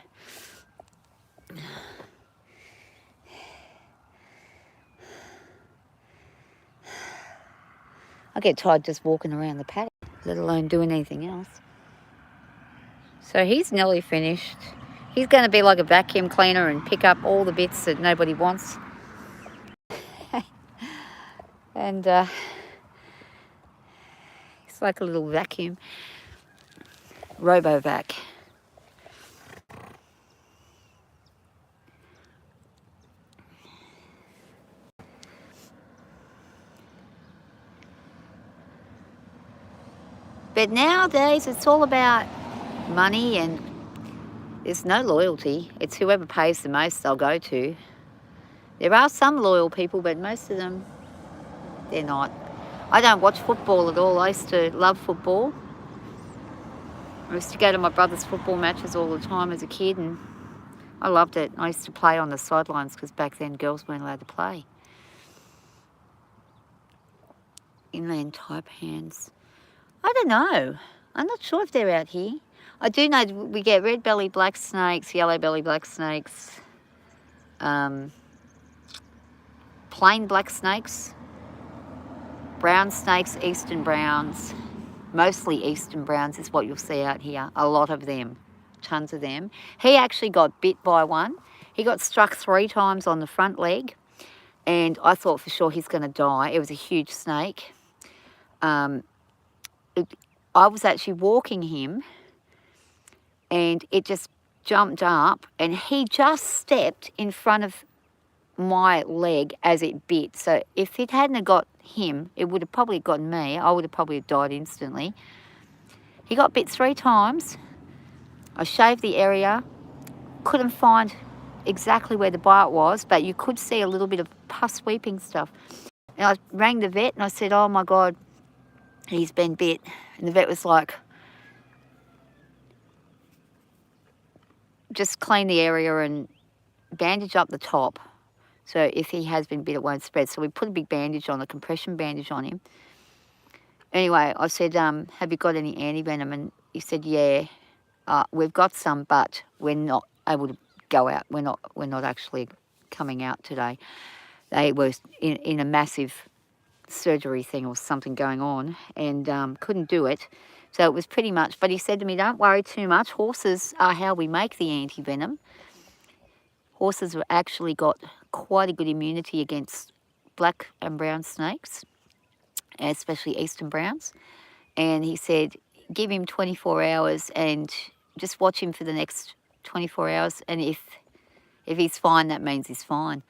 I get tired just walking around the paddock, let alone doing anything else. So he's nearly finished. He's going to be like a vacuum cleaner and pick up all the bits that nobody wants. And it's like a little vacuum. Robo-vac. But nowadays it's all about money, and there's no loyalty. It's whoever pays the most they'll go to. There are some loyal people, but most of them, they're not. I don't watch football at all. I used to love football. I used to go to my brother's football matches all the time as a kid, and I loved it. I used to play on the sidelines because back then girls weren't allowed to play. Inland taipans. I don't know. I'm not sure if they're out here. I do know we get red belly black snakes, yellow belly black snakes, plain black snakes, brown snakes, eastern browns. Mostly eastern browns is what you'll see out here. A lot of them, tons of them. He actually got bit by one. He got struck 3 times on the front leg, and I thought for sure he's going to die. It was a huge snake. I was actually walking him, and it just jumped up, and he just stepped in front of my leg as it bit. So if it hadn't have got him, it would have probably gotten me. I would have probably died instantly. He got bit 3 times. I shaved the area. Couldn't find exactly where the bite was, but you could see a little bit of pus weeping stuff. And I rang the vet and I said, oh my God, he's been bit. And the vet was like, just clean the area and bandage up the top. So if he has been bit, it won't spread. So we put a big bandage on, a compression bandage on him. Anyway, I said, have you got any anti-venom? And he said, yeah, we've got some, but we're not able to go out. We're not actually coming out today. They were in a massive surgery thing or something going on, and couldn't do it. So it was pretty much, but he said to me, don't worry too much. Horses are how we make the anti-venom. Horses have actually got quite a good immunity against black and brown snakes, especially eastern browns. And he said, give him 24 hours and just watch him for the next 24 hours. And if he's fine, that means he's fine.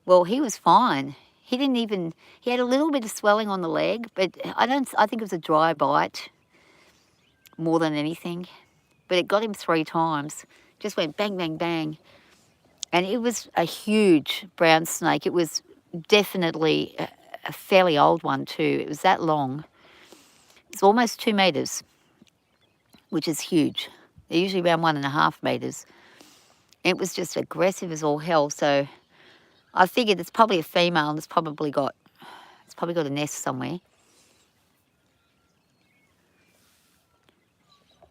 Well, he was fine. He had a little bit of swelling on the leg, but I think it was a dry bite more than anything. But it got him 3 times. Just went bang, bang, bang. And it was a huge brown snake. It was definitely a fairly old one too. It was that long. It's almost 2 metres, which is huge. They're usually around 1.5 metres. It was just aggressive as all hell. So I figured it's probably a female, and it's probably got a nest somewhere.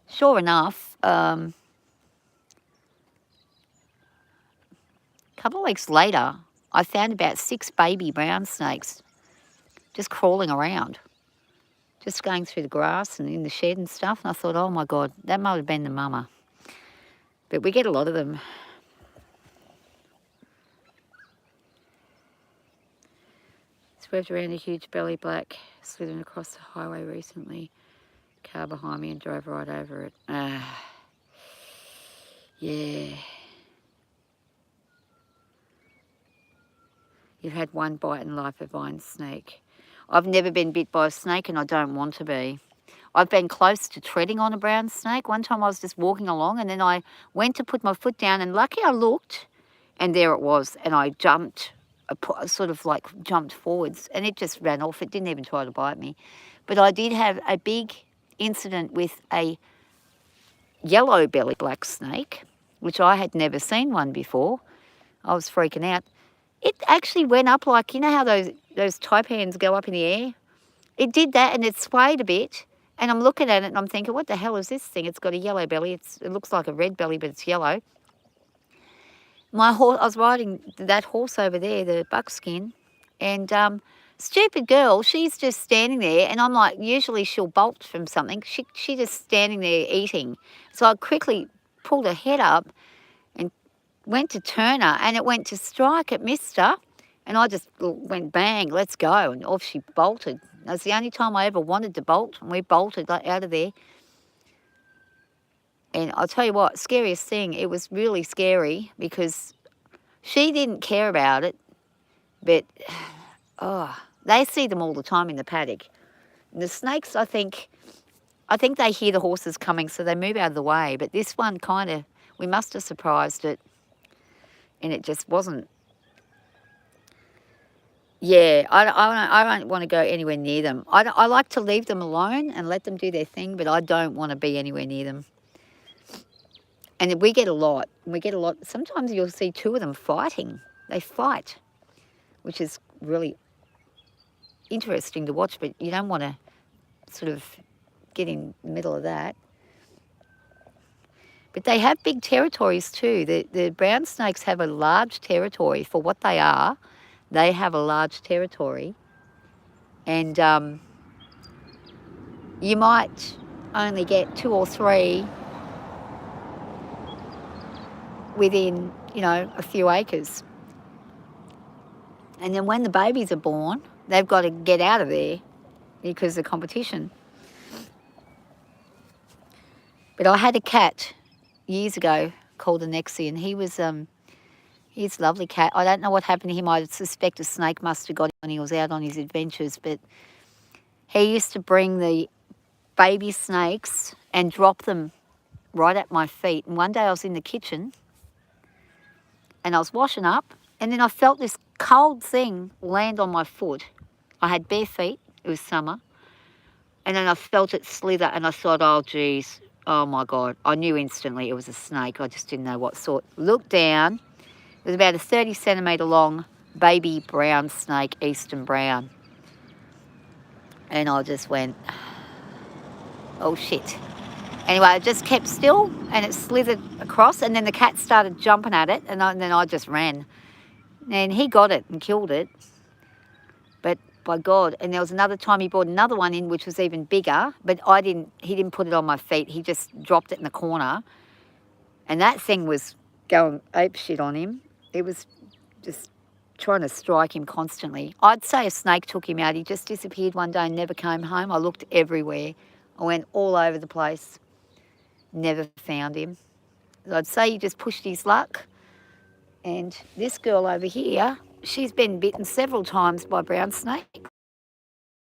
Sure enough, a couple of weeks later, I found about 6 baby brown snakes just crawling around, just going through the grass and in the shed and stuff. And I thought, oh my God, that might have been the mama. But we get a lot of them. It's Swerved around a huge belly black, slithering across the highway recently. Car behind me and drove right over it. Yeah. You've had one bite in life, a vine snake. I've never been bit by a snake and I don't want to be. I've been close to treading on a brown snake. One time I was just walking along and then I went to put my foot down and lucky I looked and there it was and I jumped, sort of like jumped forwards and it just ran off. It didn't even try to bite me. But I did have a big incident with a yellow belly black snake, which I had never seen one before. I was freaking out. It actually went up like, you know how those taipans go up in the air? It did that and it swayed a bit. And I'm looking at it and I'm thinking, what the hell is this thing? It's got a yellow belly. It looks like a red belly, but it's yellow. My horse, I was riding that horse over there, the buckskin, and stupid girl, she's just standing there, and I'm like, usually she'll bolt from something. She just standing there eating. So I quickly pulled her head up and went to turn her, and it went to strike. It missed her, and I just went bang, let's go, and off she bolted. That's the only time I ever wanted to bolt, and we bolted out of there. And I'll tell you what, scariest thing, it was really scary because she didn't care about it, but, they see them all the time in the paddock. And the snakes, I think they hear the horses coming, so they move out of the way. But this one kind of, we must have surprised it, and it just wasn't. Yeah, I don't want to go anywhere near them. I like to leave them alone and let them do their thing, but I don't want to be anywhere near them. And we get a lot. Sometimes you'll see two of them fighting. They fight, which is really interesting to watch, but you don't want to sort of get in the middle of that. But they have big territories too. The brown snakes have a large territory for what they are. They have a large territory, and you might only get 2 or 3 within, a few acres. And then when the babies are born, they've got to get out of there because of the competition. But I had a cat years ago called Anexi, and he's a lovely cat. I don't know what happened to him. I suspect a snake must have got him when he was out on his adventures, but he used to bring the baby snakes and drop them right at my feet. And one day I was in the kitchen and I was washing up, and then I felt this cold thing land on my foot. I had bare feet. It was summer. And then I felt it slither, and I thought, oh, geez, oh, my God. I knew instantly it was a snake. I just didn't know what sort. Looked down. It was about a 30-centimetre long baby brown snake, eastern brown. And I just went, oh, shit. Anyway, I just kept still, and it slithered across, and then the cat started jumping at it, and then I just ran. And he got it and killed it. But by God, and there was another time he brought another one in, which was even bigger, but he didn't put it on my feet. He just dropped it in the corner. And that thing was going apeshit on him. It was just trying to strike him constantly. I'd say a snake took him out. He just disappeared one day and never came home. I looked everywhere. I went all over the place. Never found him. I'd say he just pushed his luck. And this girl over here, she's been bitten several times by brown snake.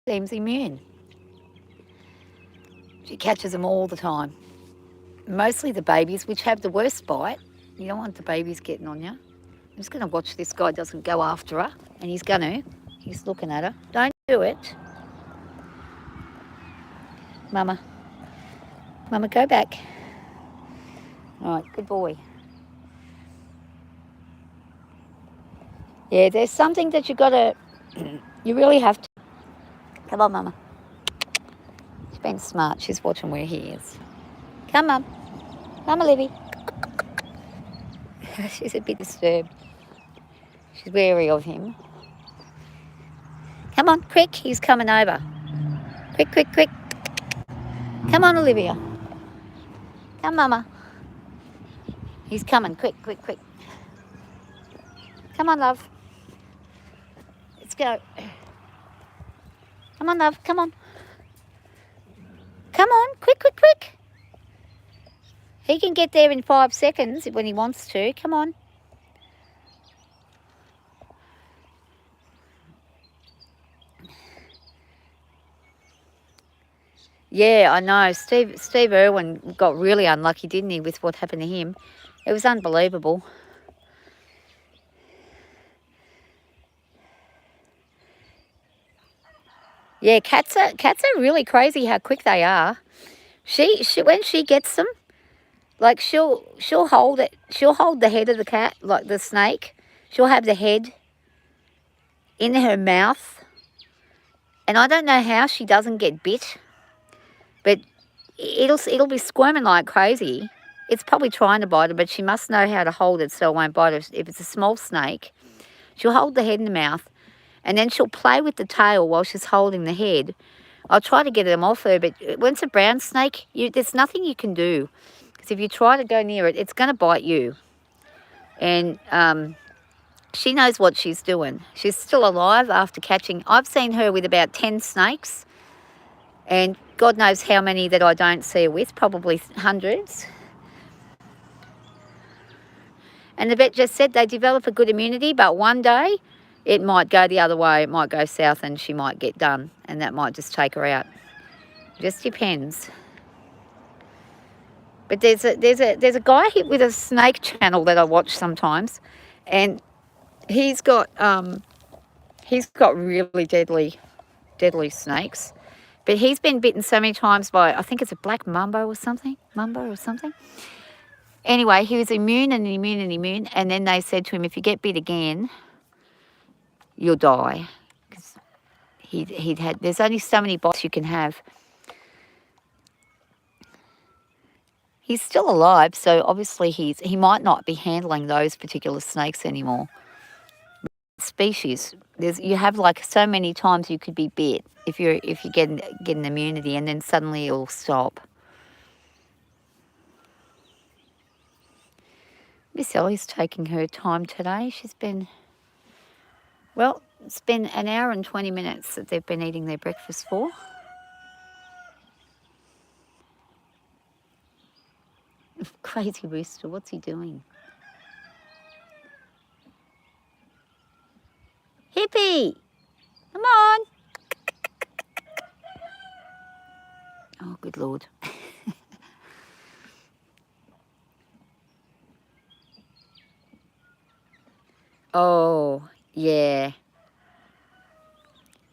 Seems immune. She catches them all the time. Mostly the babies, which have the worst bite. You don't want the babies getting on you. I'm just going to watch this guy doesn't go after her. And he's going to. He's looking at her. Don't do it. Mama. Mama, go back. All right, good boy. Yeah, there's something that you really have to. Come on, Mama. She's been smart. She's watching where he is. Come, Mum. Mama, Libby. She's a bit disturbed. She's wary of him. Come on, quick. He's coming over. Quick, quick, quick. Come on, Olivia. Come, Mama. He's coming. Quick, quick, quick. Come on, love. Let's go. Come on, love, come on. Come on, quick, quick, quick. He can get there in 5 seconds when he wants to. Come on. Yeah, I know. Steve Irwin got really unlucky, didn't he, with what happened to him? It was unbelievable. Yeah, cats are really crazy how quick they are. She when she gets them, like she'll hold it. She'll hold the head of the cat, like the snake. She'll have the head in her mouth, and I don't know how she doesn't get bit, but it'll be squirming like crazy. It's probably trying to bite her, but she must know how to hold it so it won't bite her. If it's a small snake, she'll hold the head in the mouth, and then she'll play with the tail while she's holding the head. I'll try to get them off her, but when it's a brown snake, there's nothing you can do. Because if you try to go near it, it's going to bite you. And she knows what she's doing. She's still alive after catching. I've seen her with about 10 snakes. And God knows how many that I don't see her with, probably hundreds. And the vet just said they develop a good immunity, but one day it might go the other way. It might go south and she might get done, and that might just take her out. Just depends. But there's a guy with a snake channel that I watch sometimes, and he's got really deadly snakes. But he's been bitten so many times by, I think it's a black mamba or something. Anyway, he was immune, and then they said to him, if you get bit again, you'll die. Because he'd had, there's only so many bites you can have. He's still alive, so obviously he might not be handling those particular snakes anymore. Species, you have like so many times you could be bit if you get an immunity, and then suddenly it'll stop. Miss Ellie's taking her time today. She's been, well, it's been an hour and 20 minutes that they've been eating their breakfast for. Crazy rooster, what's he doing? Hippie, come on. Oh, good Lord. Oh, yeah.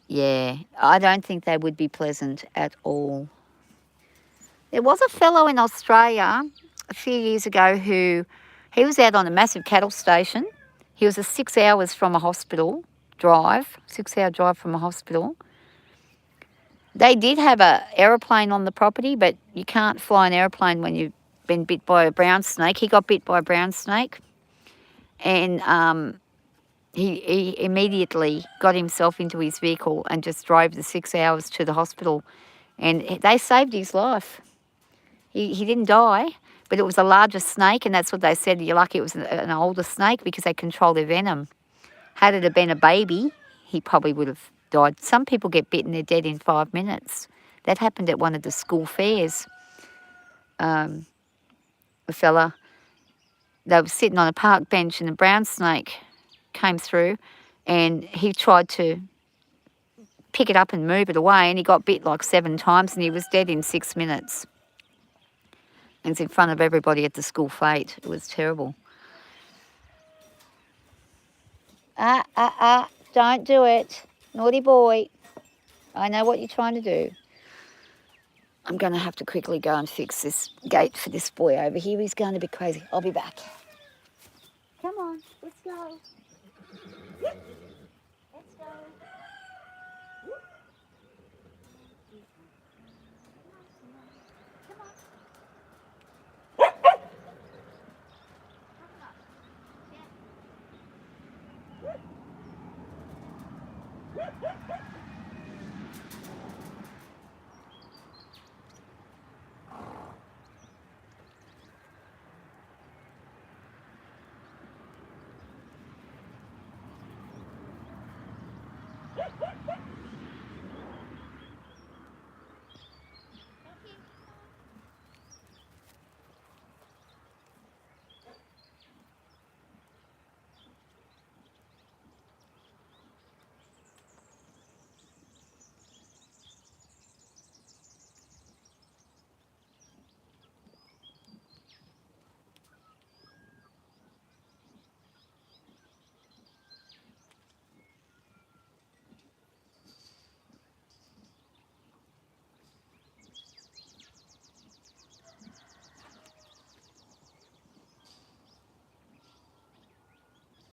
Yeah, I don't think they would be pleasant at all. There was a fellow in Australia a few years ago he was out on a massive cattle station. He was 6 hours from a hospital drive, 6-hour drive from a hospital. They did have an aeroplane on the property, but you can't fly an aeroplane when you've been bit by a brown snake. He got bit by a brown snake, and he immediately got himself into his vehicle and just drove the 6 hours to the hospital, and they saved his life. He didn't die, but it was a larger snake, and that's what they said. You're lucky it was an older snake because they control their venom. Had it have been a baby, he probably would have died. Some people get bitten, they're dead in 5 minutes. That happened at one of the school fairs. A fella, they were sitting on a park bench and a brown snake came through, and he tried to pick it up and move it away, and he got bit like 7 times, and he was dead in 6 minutes. And it's in front of everybody at the school fete. It was terrible. Don't do it. Naughty boy. I know what you're trying to do. I'm going to have to quickly go and fix this gate for this boy over here. He's going to be crazy. I'll be back. Come on, let's go. Let's go.